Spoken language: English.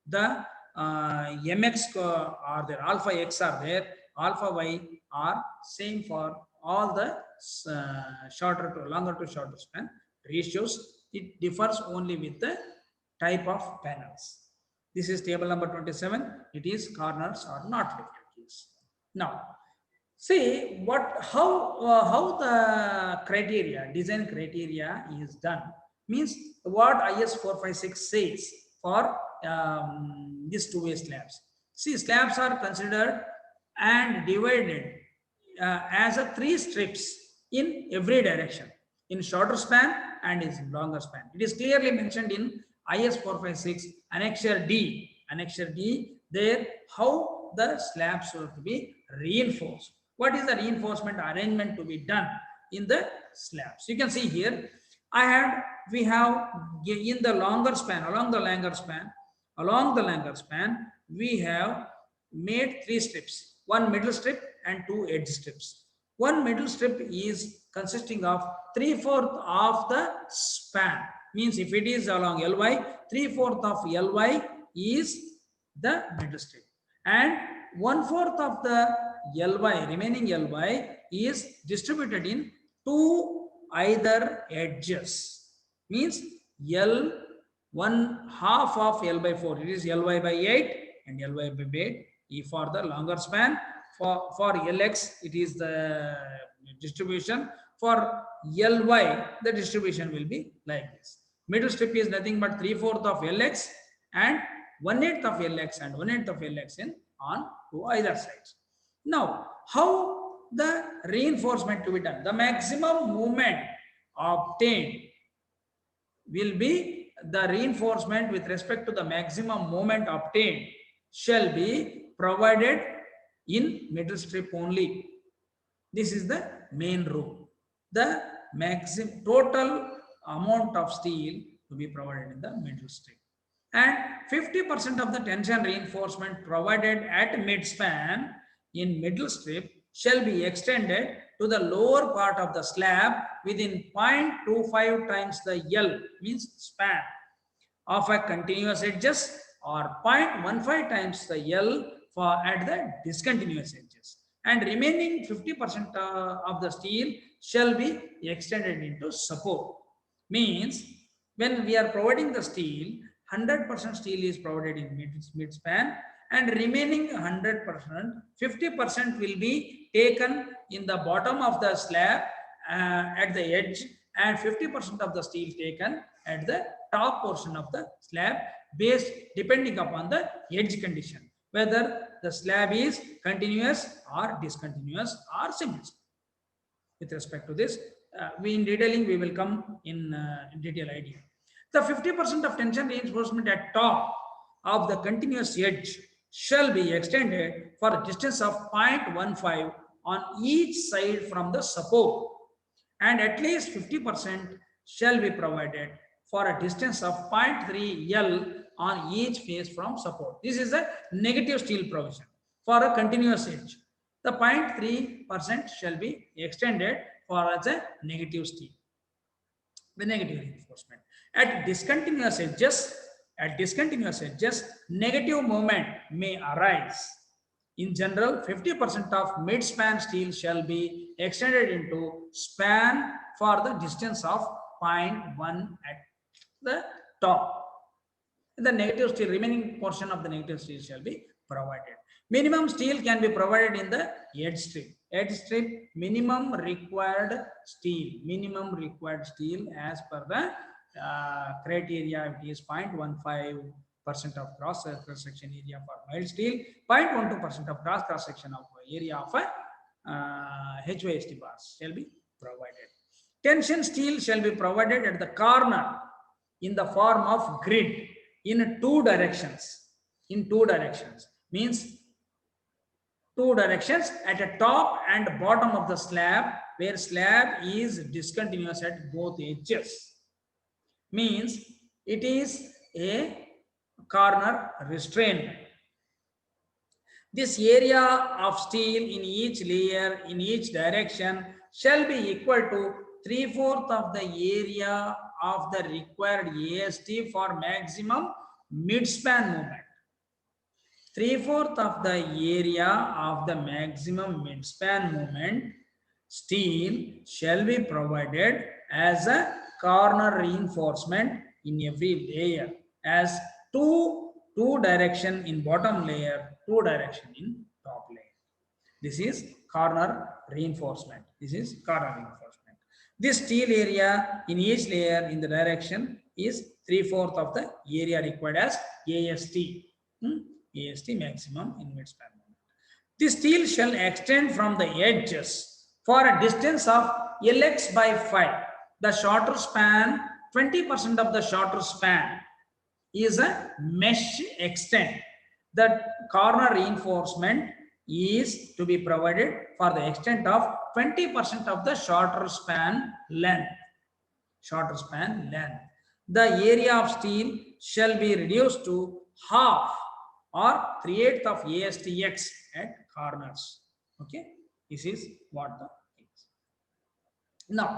the mx are there, alpha x are there, alpha y are same for all the shorter to longer to shorter span ratios. It differs only with the type of panels. This is table number 27. It is corners are not lifted keys. Now, see how the criteria, design criteria is done. Means what IS 456 says for these two-way slabs. See, slabs are considered and divided as a 3 strips in every direction, in shorter span and in longer span. It is clearly mentioned in IS 456 Annexure D. Annexure D, there how the slabs are to be reinforced. What is the reinforcement arrangement to be done in the slabs? You can see here, we have in the longer span, along the longer span, we have made 3 strips, 1 middle strip and 2 edge strips. One middle strip is consisting of 3/4 of the span. Means if it is along LY, 3/4 of LY is the middle strip, and 1/4 of the LY, remaining LY, is distributed in 2 either edges. Means L 1/2 of L by 4, it is LY by 8 and LY by 8. E for the longer span, for LX it is the distribution. For LY the distribution will be like this. Middle strip is nothing but 3/4 of LX and 1/8 of LX and 1/8 of LX in on to either sides. Now, how the reinforcement to be done? The maximum movement obtained will be the reinforcement with respect to the maximum moment obtained shall be provided in middle strip only. This is the main rule. The maximum total amount of steel to be provided in the middle strip, and 50% of the tension reinforcement provided at midspan in middle strip shall be extended to the lower part of the slab within 0.25 times the L, means span, of a continuous edges, or 0.15 times the L for at the discontinuous edges, and remaining 50% of the steel shall be extended into support. Means when we are providing the steel, 100% steel is provided in midspan, and remaining 100%, 50% will be taken in the bottom of the slab at the edge, and 50% of the steel taken at the top portion of the slab, based depending upon the edge condition, whether the slab is continuous or discontinuous or simple. With respect to this, we in detailing we will come in detail idea. The 50% of tension reinforcement at top of the continuous edge shall be extended for a distance of 0.15 on each side from the support, and at least 50% shall be provided for a distance of 0.3 L on each face from support. This is a negative steel provision for a continuous edge. The 0.3% shall be extended for as a negative steel, the negative reinforcement. At discontinuous edges, negative moment may arise. In general, 50% of midspan steel shall be extended into span for the distance of 0.1 at the top. The negative steel, remaining portion of the negative steel shall be provided. Minimum steel can be provided in the edge strip. Edge strip, minimum required steel as per the criteria, it is 0.15% of cross section area for mild steel, 0.12% of cross section of area of HYST bars shall be provided. Tension steel shall be provided at the corner in the form of grid in 2 directions. Means 2 directions at the top and bottom of the slab, where slab is discontinuous at both edges. Means it is a corner restraint. This area of steel in each layer in each direction shall be equal to 3/4 of the area of the required AST for maximum midspan movement. 3/4 of the area of the maximum midspan moment steel shall be provided as a corner reinforcement in every layer as two direction in bottom layer, two direction in top layer. This is corner reinforcement. This is corner reinforcement. This steel area in each layer in the direction is 3/4 of the area required as AST. AST maximum in midspan moment. The steel shall extend from the edges for a distance of Lx by 5. The shorter span, 20% of the shorter span is a mesh extent. The corner reinforcement is to be provided for the extent of 20% of the shorter span length. Shorter span length. The area of steel shall be reduced to half or 3/8 of ASTX at corners. Okay, this is what the thing is. Now,